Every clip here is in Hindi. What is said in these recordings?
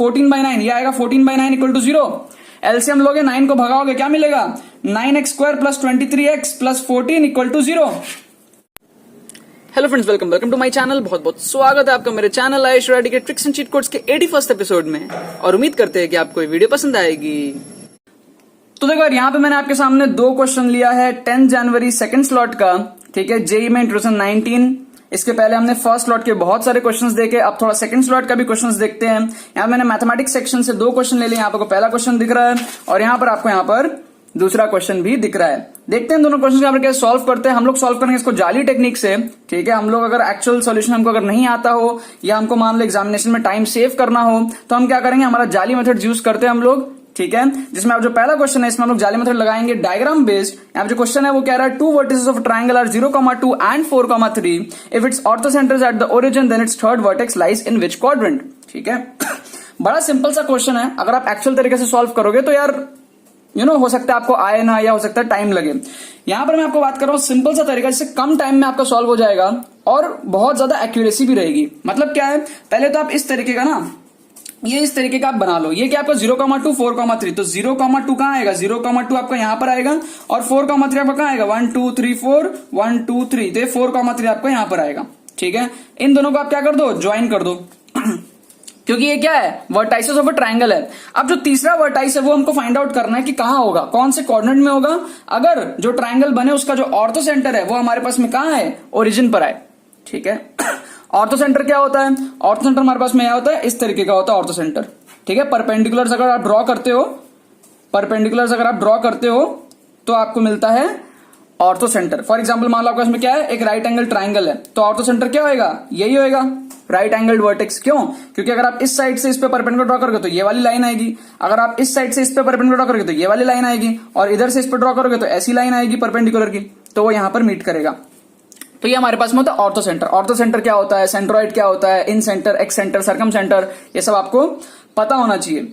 14/9, ये आएगा 14/9 इक्वल टू 0। एलसीएम लोगे, 9 को भगाओगे, क्या मिलेगा? 9x² plus 23x plus 14 equal to 0। Hello friends, welcome to my channel. बहुत बहुत स्वागत है आपका मेरे चैनल आयुष रेड्डी के ट्रिक्स एंड चीट कोड्स के 81st एपिसोड में, और उम्मीद करते हैं कि आपको ये वीडियो पसंद आएगी। तो देखो यार, यहाँ पे मैंने आपके सामने 2 क्वेश्चन लिया है 10 जनवरी सेकंड स्लॉट का, ठीक है, जेईई में 2019। इसके पहले हमने फर्स्ट स्लॉट के बहुत सारे क्वेश्चंस देखे, अब थोड़ा सेकंड स्लॉट का भी क्वेश्चंस देखते हैं। यहाँ मैंने मैथमेटिक्स सेक्शन से 2 क्वेश्चन ले लिए। यहाँ पर पहला क्वेश्चन दिख रहा है और यहाँ पर आपको यहाँ पर दूसरा क्वेश्चन भी दिख रहा है। देखते हैं दोनों क्वेश्चन यहाँ पर कैसे सॉल्व करते हैं। हम लोग सॉल्व करेंगे इसको जाली टेक्निक से, ठीक है। हम लोग अगर एक्चुअल सॉल्यूशन हमको अगर नहीं आता हो या हमको मान लो एग्जामिनेशन में टाइम सेव करना हो तो हम क्या करेंगे, हमारा जाली मेथड यूज करते हैं हम लोग, ठीक है। जिसमें आप जो पहला क्वेश्चन है इसमें हम लोग जाली मेथड लगाएंगे डायग्राम बेस्ड। यहाँ जो क्वेश्चन है वो कह रहा है 2 vertices of triangle are 0,2 and 4,3 if its orthocentres at the origin then its third vertex lies in which quadrant, ठीक है। बड़ा सिंपल सा क्वेश्चन है, अगर आप एक्चुअल तरीके से सॉल्व करोगे तो यार हो सकता है आपको आए ना, या हो सकता है टाइम लगे। यहां पर मैं आपको बात कर रहा हूं सिंपल सा तरीका जिससे कम टाइम में आपका सॉल्व हो जाएगा और बहुत ज्यादा एक्यूरेसी भी रहेगी। मतलब क्या है, पहले तो आप इस तरीके का ना, ये इस तरीके का आप बना लो। ये क्या आपका 0,2 4,3, तो 0,2 कहां आएगा, 0,2 आपका यहां पर आएगा और 4,3 आपका कहां आएगा, 1 2 3 4 1 2 3, तो 4,3 आपका यहां पर आएगा, ठीक है। इन दोनों को आप क्या कर दो, ज्वाइन कर दो क्योंकि ये क्या है, वर्टाइसेस ऑफ अ ट्रायंगल है। अब जो तीसरा वर्टाइस है वो हमको फाइंड आउट करना है कि कहां होगा, कौन से कोऑर्डिनेट में होगा। अगर जो ट्रायंगल बने उसका जो ऑर्थो सेंटर है वो हमारे पास में कहां है, ओरिजिन पर आए, ठीक है। ऑर्थो सेंटर क्या होता है, ऑर्थो सेंटर हमारे पास में यह होता है, इस तरीके का होता है ऑर्थो सेंटर, ठीक है। परपेंडिकुलर्स अगर आप ड्रॉ करते हो, परपेंडिकुलर्स अगर आप ड्रॉ करते हो तो आपको मिलता है ऑर्थो सेंटर। फॉर एग्जाम्पल मान लो आपका इसमें क्या है, एक राइट एंगल ट्राइंगल है, तो ऑर्थो सेंटर क्या होगा, यही होगा, राइट एंगल्ड वर्टेक्स। क्यों? क्योंकि अगर आप इस साइड से इस पे परपेंडिकुलर ड्रॉ करोगे तो ये वाली लाइन आएगी, अगर आप इस साइड से इस पे परपेंडिकुलर ड्रॉ करोगे तो ये वाली लाइन आएगी, और इधर से इस पे ड्रॉ करोगे तो ऐसी लाइन आएगी परपेंडिकुलर की, तो वो यहां पर मीट करेगा। तो ये हमारे पास में होता है ऑर्थो सेंटर। ऑर्थो सेंटर क्या होता है, सेंट्रोइड क्या होता है, incentre, excentre, circumcentre, ये सब आपको पता होना चाहिए,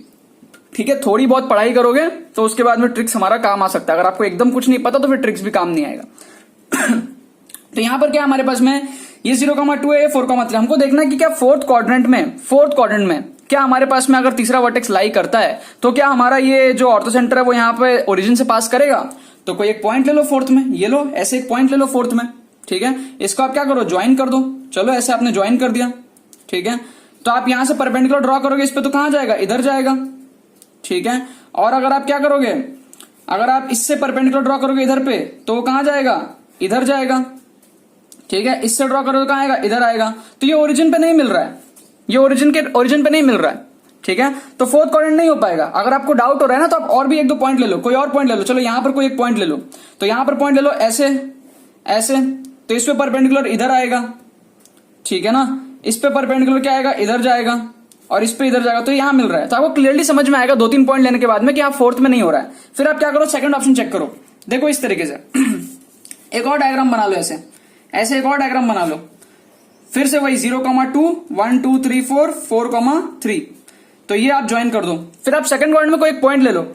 ठीक है। थोड़ी बहुत पढ़ाई करोगे तो उसके बाद में ट्रिक्स हमारा काम आ सकता है। अगर आपको एकदम कुछ नहीं पता तो फिर ट्रिक्स भी काम नहीं आएगा। तो यहां पर क्या हमारे पास में ये 0,2 है, 4,3। हमको देखना है कि क्या फोर्थ क्वाड्रेंट में क्या हमारे पास में अगर तीसरा वर्टेक्स लाई करता है तो क्या हमारा ये जो ऑर्थो सेंटर है वो यहाँ पे ओरिजिन से पास करेगा। तो कोई एक पॉइंट ले लो फोर्थ में, ये लो, ऐसे एक पॉइंट ले लो फोर्थ में, ठीक है। इसको आप क्या करो, ज्वाइन कर दो। चलो ऐसे आपने ज्वाइन कर दिया, ठीक है। तो आप यहां से परपेंडिकुलर ड्रॉ करोगे इस पे तो कहां जाएगा, इधर जाएगा, ठीक है। और अगर आप क्या करोगे, अगर आप इससे परपेंडिकुलर ड्रॉ करोगे इधर पे तो वो कहां जाएगा, इधर जाएगा, ठीक है। इससे ड्रॉ करोगे तो कहां आएगा, इधर आएगा। तो ये ओरिजिन पे नहीं मिल रहा है, ये ओरिजिन पे नहीं मिल रहा है, ठीक है। तो फोर्थ क्वाड्रेंट नहीं हो पाएगा। अगर आपको डाउट हो रहा है ना तो आप और भी 1-2 पॉइंट ले लो, कोई और पॉइंट ले लो। चलो यहां पर कोई एक पॉइंट ले लो, तो यहां पर पॉइंट ले लो ऐसे ऐसे, तो इस पे परपेंडिकुलर इधर आएगा, ठीक है ना। इस पे परपेंडिकुलर क्या आएगा, इधर जाएगा, और इस पे इधर जाएगा, तो यहां मिल रहा है। तो आपको क्लियरली समझ में आएगा 2-3 पॉइंट लेने के बाद में कि आप फोर्थ में नहीं हो रहा है। फिर आप क्या करो, सेकंड ऑप्शन चेक करो। देखो इस तरीके से एक और डायग्राम बना लो, ऐसे एक और डायग्राम बना लो। फिर से वही 0,2 1 2 3 4 4,3, तो ये आप ज्वाइन कर दो। फिर आप सेकंड क्वाड्रेंट में कोई एक पॉइंट ले लो।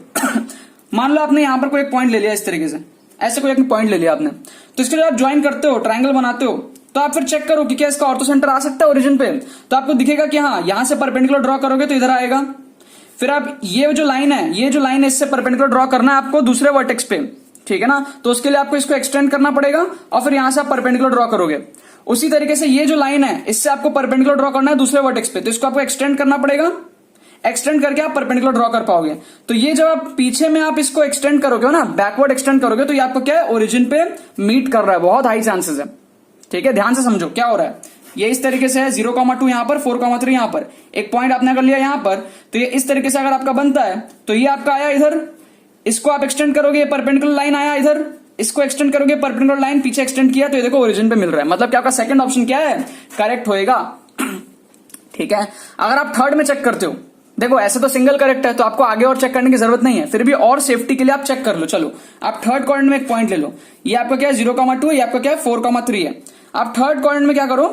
मान लो आपने यहां पर कोई एक पॉइंट ले लिया, इस तरीके से ऐसे कोई एक पॉइंट ले लिया आपने, तो इसके लिए आप ज्वाइन करते हो, ट्रायंगल बनाते हो, तो आप फिर चेक करो कि क्या इसका ऑर्थो सेंटर आ सकता है ओरिजिन पे। तो आपको दिखेगा कि हाँ, यहां से परपेंडिकुलर ड्रॉ करोगे तो इधर आएगा। फिर आप ये जो लाइन है इससे परपेंडिकुलर ड्रॉ करना है आपको दूसरे वर्टेक्स पे, ठीक है ना। तो उसके लिए आपको इसको एक्सटेंड करना पड़ेगा और फिर यहां से आप परपेंडिकुलर ड्रॉ करोगे। उसी तरीके से ये जो लाइन है इससे आपको परपेंडिकुलर ड्रॉ करना है दूसरे वर्टेक्स पे, तो इसको आपको एक्सटेंड करना पड़ेगा। एक्सटेंड करके आप परपेंडिकुलर ड्रॉ कर पाओगे। तो ये जब आप पीछे में आप इसको एक्सटेंड करोगे ना, बैकवर्ड एक्सटेंड करोगे, तो ये आपको क्या है, ओरिजिन पे मीट कर रहा है, बहुत हाई चांसेस है, ठीक है। ध्यान से समझो क्या हो रहा है। ये इस तरीके से है 0,2 यहां पर, 4,3 यहां पर, एक पॉइंट आपने कर लिया यहां पर, तो ये इस तरीके से अगर आपका बनता है तो ये आपका आया इधर, इसको आप एक्सटेंड करोगे, परपेंडिकुलर लाइन आया इधर, इसको एक्सटेंड करोगे, परपेंडिकुलर लाइन पीछे एक्सटेंड किया, तो ये देखो ओरिजिन पे मिल रहा है। मतलब कि आपका सेकंड ऑप्शन क्या है, करेक्ट होएगा, ठीक है। अगर आप थर्ड में चेक करते हो, देखो ऐसे तो सिंगल करेक्ट है तो आपको आगे और चेक करने की जरूरत नहीं है, फिर भी और सेफ्टी के लिए आप चेक कर लो। चलो आप थर्ड क्वाड्रेंट में एक पॉइंट ले लो, ये आपका क्या है 0,2, ये आपका क्या है 4,3 है। आप थर्ड क्वाड्रेंट में क्या करो,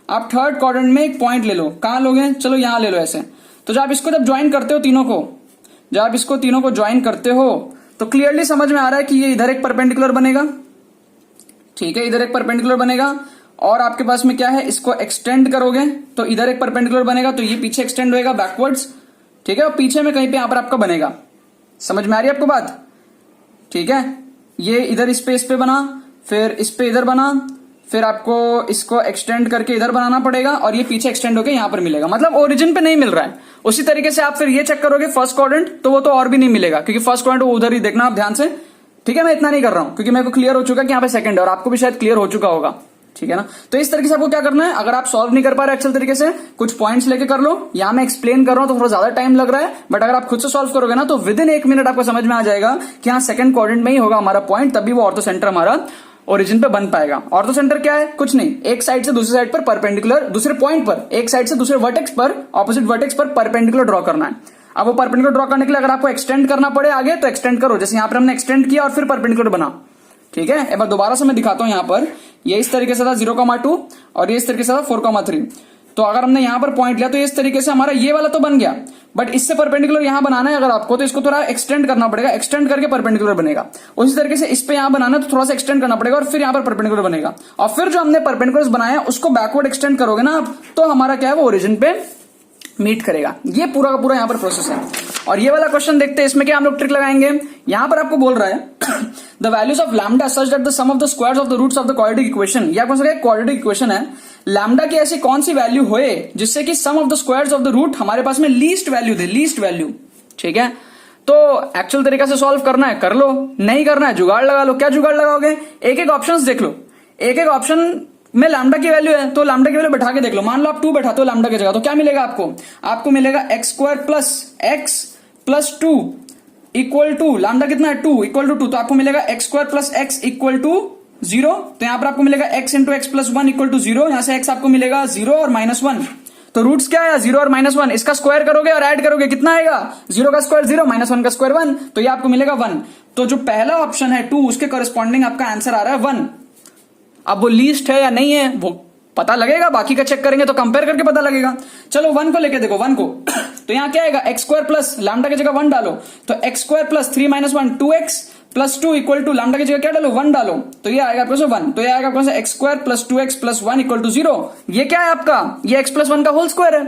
आप थर्ड क्वाड्रेंट में एक पॉइंट ले लो, कहां लोगे, चलो यहां ले लो ऐसे। तो जब आप इसको ज्वाइन करते हो तीनों को, जब आप इसको तीनों को ज्वाइन करते हो तो क्लियरली समझ में आ रहा है कि ये इधर एक परपेंडिकुलर बनेगा, ठीक है, इधर एक परपेंडिकुलर बनेगा, और आपके पास में क्या है, इसको एक्सटेंड करोगे तो इधर एक परपेंडिकुलर बनेगा, तो ये पीछे एक्सटेंड होएगा बैकवर्ड्स, ठीक है, और पीछे में कहीं पे यहां पर आपका बनेगा। समझ में आ रही है आपको बात? ठीक है, ये इधर इस पे बना, फिर इस पे इधर बना, फिर आपको इसको एक्सटेंड करके इधर बनाना पड़ेगा और ये पीछे एक्सटेंड होके यहां पर मिलेगा। मतलब ओरिजिन पे नहीं मिल रहा है। उसी तरीके से आप फिर ये चेक करोगे फर्स्ट क्वाड्रेंट, तो वो तो और भी नहीं मिलेगा, क्योंकि फर्स्ट क्वाड्रेंट वो उधर ही देखना आप ध्यान से। ठीक है, मैं इतना नहीं कर रहा हूं क्योंकि मेरे को क्लियर हो चुका है कि यहाँ पे सेकंड है, और आपको भी शायद क्लियर हो चुका होगा। ठीक है ना? तो इस तरीके से आपको क्या करना है, अगर आप सॉल्व नहीं कर पा रहे एक्चुअल तरीके से, कुछ पॉइंट्स लेके कर लो। यहां मैं एक्सप्लेन कर रहा हूं तो थोड़ा ज्यादा टाइम लग रहा है, बट अगर आप खुद से सॉल्व करोगे ना तो विद इन 1 मिनट आपको समझ में आ जाएगा कि हाँ सेकंड क्वाड्रेंट में ही होगा हमारा पॉइंट, तभी वो ऑर्थो सेंटर हमारा ओरिजिन पे बन पाएगा। ऑर्थो सेंटर क्या है? कुछ नहीं, एक साइड से दूसरी साइड पर परपेंडिकुलर, दूसरे पॉइंट पर, एक साइड से दूसरे वर्टेक्स पर, ऑपोजिट वर्टेक्स पर परपेंडिकुलर ड्रॉ करना है। अब वो परपेंडिकुलर ड्रॉ करने के लिए अगर आपको एक्सटेंड करना पड़े आगे तो एक्सटेंड करो, जैसे यहां पर हमने एक्सटेंड किया और फिर परपेंडिकुलर बना। ठीक है, एक बार दोबारा से मैं दिखाता हूं। यहां पर ये इस तरीके से था 0,2 और ये इस तरीके से था 4,3। तो अगर हमने यहां पर पॉइंट लिया तो इस तरीके से हमारा ये वाला तो बन गया, बट इससे परपेंडिकुलर यहां बनाना है अगर आपको, तो इसको थोड़ा एक्सटेंड करना पड़ेगा, एक्सटेंड करके परपेंडिकुलर बनेगा। उसी तरीके से इस पे यहां बनाना है तो थोड़ा सा एक्सटेंड करना पड़ेगा और फिर यहां पर परपेंडिकुलर बनेगा, और फिर जो हमने परपेंडिकुलर बनाया उसको बैकवर्ड एक्सटेंड करोगे ना आप, तो हमारा क्या है वो ओरिजिन पे मीट करेगा। ये पूरा का पूरा यहां पर प्रोसेस है। और ये वाला क्वेश्चन देखते हैं, इसमें क्या हम लोग ट्रिक लगाएंगे। यहां पर आपको बोल रहा है the values of lambda such that the sum of the squares of the roots of the quadratic equation. या कौन सा क्वाड्रेटिक इक्वेशन है, लैम्डा की ऐसी कौन सी वैल्यू होए जिससे कि sum of the squares of the root हमारे पास में लीस्ट वैल्यू दे, लीस्ट वैल्यू। ठीक है, तो एक्चुअल तरीका से सॉल्व करना है कर लो, नहीं करना है जुगाड़ लगा लो। क्या जुगाड़ लगाओगे? एक एक ऑप्शंस देख लो, एक एक ऑप्शन में लैम्डा की वैल्यू है तो लैम्डा की वैल्यू बैठा के देख लो। मान लो आप 2 बैठाते हो लैम्डा की जगह, तो क्या मिलेगा आपको? आपको मिलेगा x² plus x plus 2 equal to, lambda कितना है 2 इक्वल टू 2, तो आपको मिलेगा x² plus x equal to 0। तो यहां पर आपको मिलेगा x into X plus 1 equal to 0। यहां से x आपको मिलेगा 0 और -1। तो रूट्स क्या है? 0 और -1। इसका स्क्वायर करोगे और ऐड करोगे, कितना आएगा? 0 का स्क्वायर 0, -1 का स्क्वायर 1, तो ये आपको मिलेगा 1। तो जो पहला ऑप्शन है 2, उसके करस्पॉन्डिंग आपका आंसर आ रहा है 1। अब वो लीस्ट है या नहीं है वो पता लगेगा, बाकी का चेक करेंगे तो कंपेयर करके पता लगेगा। चलो 1 को लेके देखो, 1 को तो यहां क्या आएगा? x² प्लस लैम्डा की जगह 1 डालो, तो x² plus 3 - 1 2x plus 2 equal to lambda की जगह क्या डालो? 1 डालो, तो ये आएगा आपको 1। तो ये आएगा आपको x² plus 2x plus 1 equal to 0। ये क्या है आपका? ये x प्लस 1 का होल स्क्वायर है,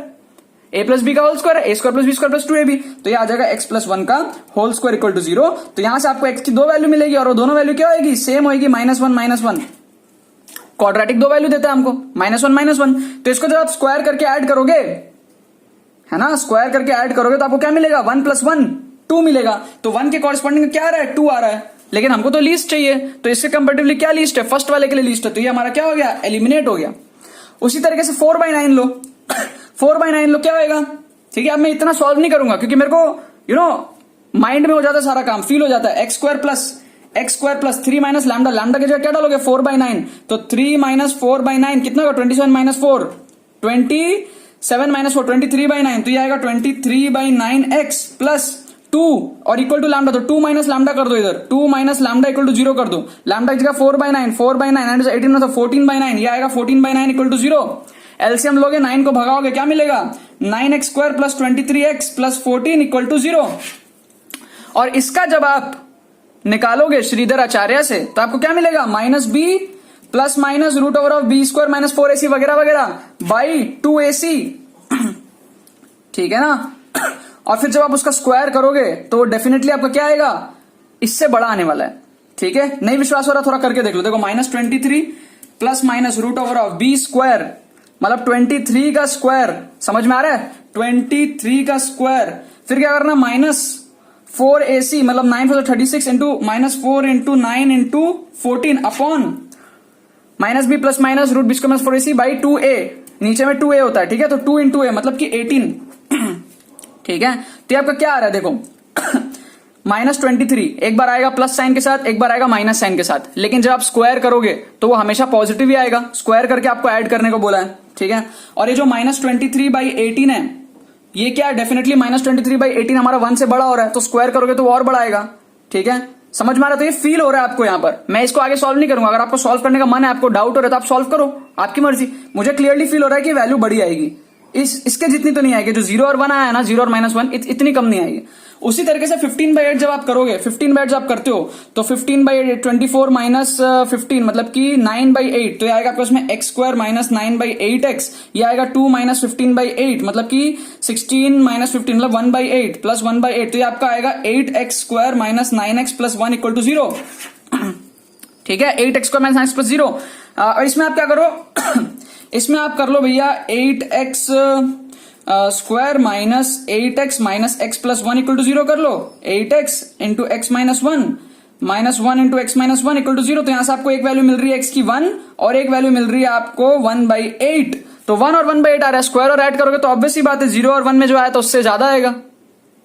a प्लस बी का होल स्क्वायर है, a² plus b² plus 2ab। तो ये आ जाएगा x प्लस 1 का होल स्क्वायर इक्वल टू 0। तो यहां से आपको x की 2 वैल्यू मिलेगी और वो दोनों वैल्यू क्या होगी? सेम होगी, -1 -1। क्वाड्रेटिक 2 वैल्यू देता है हमको, -1 -1। तो इसको जब आप स्क्वायर करके ऐड करोगे, है ना, स्क्वायर करके ऐड करोगे तो आपको क्या मिलेगा? 1 + 1 2 मिलेगा। तो 1 के कॉरस्पॉन्डिंग क्या आ रहा है? 2 आ रहा है, लेकिन हमको तो लीस्ट चाहिए, तो इसके कंपेरेटिवली क्या लीस्ट है? फर्स्ट वाले के लिए लीस्ट है, तो ये हमारा क्या हो गया? एलिमिनेट हो गया। उसी तरीके से 4/9 लो 4/9 लो, क्या होगा? ठीक है, अब मैं इतना सॉल्व नहीं करूंगा क्योंकि मेरे को माइंड में हो जाता है सारा काम, फील हो जाता है। x² plus 3 minus lambda, lambda की जगह क्या डालोगे? 4/9, तो 3 - 4/9 कितना होगा? 27 - 4 27 - 4 23/9, तो ये आएगा 23/9x प्लस 2 और इक्वल टू लैम्डा, तो 2 माइनस लैम्डा कर दो इधर, 2 माइनस लैम्डा इक्वल टू 0 कर दो। लैम्डा की जगह 4/9 18 में, तो 14/9, ये आएगा 14/9 इक्वल टू 0। एलसीएम लोगे 9 को भगाओगे, क्या मिलेगा? 9x² plus 23x plus 14 equal to 0। और इसका जब आप निकालोगे श्रीधर आचार्य से तो आपको क्या मिलेगा? -b plus minus √b² - 4ac वगैरह वगैरह बाई 2ac। ठीक है ना? और फिर जब आप उसका स्क्वायर करोगे तो डेफिनेटली आपका क्या आएगा? इससे बड़ा आने वाला है। ठीक है, नहीं विश्वास हो रहा थोड़ा करके देख लो। देखो -23 प्लस माइनस √b², मतलब 23 का स्क्वायर, समझ में आ रहा है? 23 का स्क्वायर, फिर क्या करना? -4ac, मतलब 9 × 36 into -4 into 9 into 14 upon -b plus minus √b² - 4ac by 2a। नीचे में 2a होता है, ठीक है, तो 2 इंटू a मतलब कि 18। ठीक है, तो आपका क्या आ रहा है? देखो -23 एक बार आएगा प्लस साइन के साथ, एक बार आएगा माइनस साइन के साथ, लेकिन जब आप स्क्वायर करोगे तो वो हमेशा पॉजिटिव ही आएगा। स्क्वायर करके आपको ऐड करने को बोला है, ठीक है। और ये जो -23/18 है, ये क्या है? डेफिनेटली -23/18 हमारा 1 से बड़ा हो रहा है, तो स्क्वायर करोगे तो वो और बड़ा आएगा। ठीक है, समझ में आ रहा है? तो ये फील हो रहा है आपको यहाँ पर। मैं इसको आगे सॉल्व नहीं करूंगा, अगर आपको सॉल्व करने का मन है, आपको डाउट हो रहा है तो आप सॉल्व करो, आपकी मर्जी। मुझे क्लियरली फील हो रहा है कि वैल्यू बड़ी आएगी, इसके जितनी तो नहीं आएगी। जो 0 और 1 आया है ना, 0 और -1, इतनी कम नहीं आएगी। उसी तरीके से 15/8 जब आप करोगे, 15/8 जब आप करते हो तो 15/8 24 माइनस 15 मतलब कि 9/8, तो ये आएगा आपको इसमें x स्क्वायर माइनस 9/8x, ये आएगा 2 माइनस 15/8 मतलब कि 16 माइनस 15 मतलब 1/8 प्लस 1/8, तो ये आपका आएगा 8x square minus 9x plus 1 equal to 0। ठीक है, 8x square minus 9x plus 0। और इसमें आप क्या करो इसमें आप कर लो भैया 8x square minus 8x minus x plus 1 equal to 0 कर लो। 8x into X minus 1 minus 1 into X minus 1 equal to 0। तो यहां से आपको एक वैल्यू मिल रही है x की 1 और एक वैल्यू मिल रही है आपको 1/8। तो 1 और 1/8 आ रहा है, स्क्वायर और ऐड करोगे तो ऑब्वियस सी बात है 0 और 1 में जो आया तो उससे ज्यादा आएगा।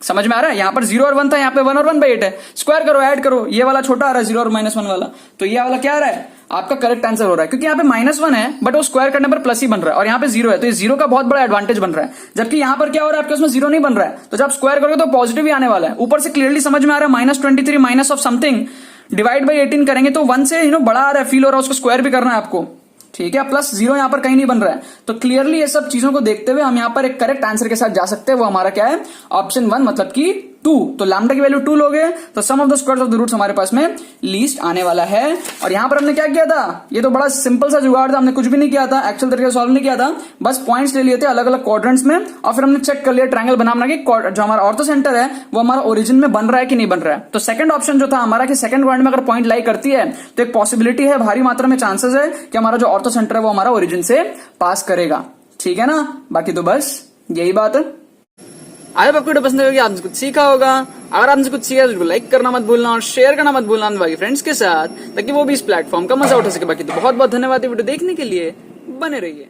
समझ में आ रहा है, यहां पर 0 और 1 था, यहां पे 1 और 1/8 है। स्क्वायर करो, ऐड करो, ये वाला छोटा आ रहा है 0 और -1 वाला, तो ये वाला क्या आ रहा है आपका करेक्ट आंसर हो रहा है, क्योंकि यहाँ पे -1 है बट वो स्क्वायर करने पर प्लस ही बन रहा है और यहाँ पे 0 है, तो ये 0 का बहुत बड़ा एडवांटेज बन रहा है। जबकि यहाँ पर क्या हो रहा है आपके उसमें 0 नहीं बन रहा है, तो जब स्क्वायर करोगे तो पॉजिटिव ही आने वाला है। ऊपर से क्लियरली समझ में आ रहा है -23 minus of something divide by 18 करेंगे तो 1 से बड़ा आ रहा है, फील हो रहा है, उसको स्क्वायर भी करना है आपको। ठीक है, प्लस 0 यहां पर कहीं नहीं बन रहा है, तो क्लियरली ये सब चीजों को देखते हुए हम यहां पर एक करेक्ट आंसर के साथ जा सकते हैं। वो हमारा क्या है, ऑप्शन 1 मतलब कि 2। तो लैम्डा की वैल्यू 2 लोगे तो sum of the squares of the roots हमारे पास में लीस्ट आने वाला है। और यहां पर हमने क्या किया था, ये तो बड़ा सिंपल सा जुगाड़ था, हमने कुछ भी नहीं किया था, एक्चुअल तरीके से सॉल्व नहीं किया था, बस पॉइंट्स ले लिए थे अलग अलग क्वाड्रेंट्स में और फिर हमने चेक कर लिया ट्रायंगल बना कि जो हमारा ऑर्थो सेंटर है वो हमारा ओरिजिन में बन रहा है कि नहीं बन रहा है। तो सेकंड ऑप्शन जो था हमारा कि सेकंड क्वाड्रेंट में अगर पॉइंट लाई करती है तो एक पॉसिबिलिटी है, भारी मात्रा में चांसेस है कि हमारा जो ऑर्थो सेंटर है वो हमारा ओरिजिन से पास करेगा। ठीक है ना, बाकी तो बस यही बात है। आई होप आपको वीडियो पसंद होगी, आपने कुछ सीखा होगा। अगर आपने कुछ सीखा तो लाइक करना मत भूलना और शेयर करना मत भूलना बाकी फ्रेंड्स के साथ, ताकि वो भी इस प्लेटफॉर्म का मजा उठा सके। बाकी तो बहुत बहुत धन्यवाद वीडियो देखने के लिए, बने रहिए।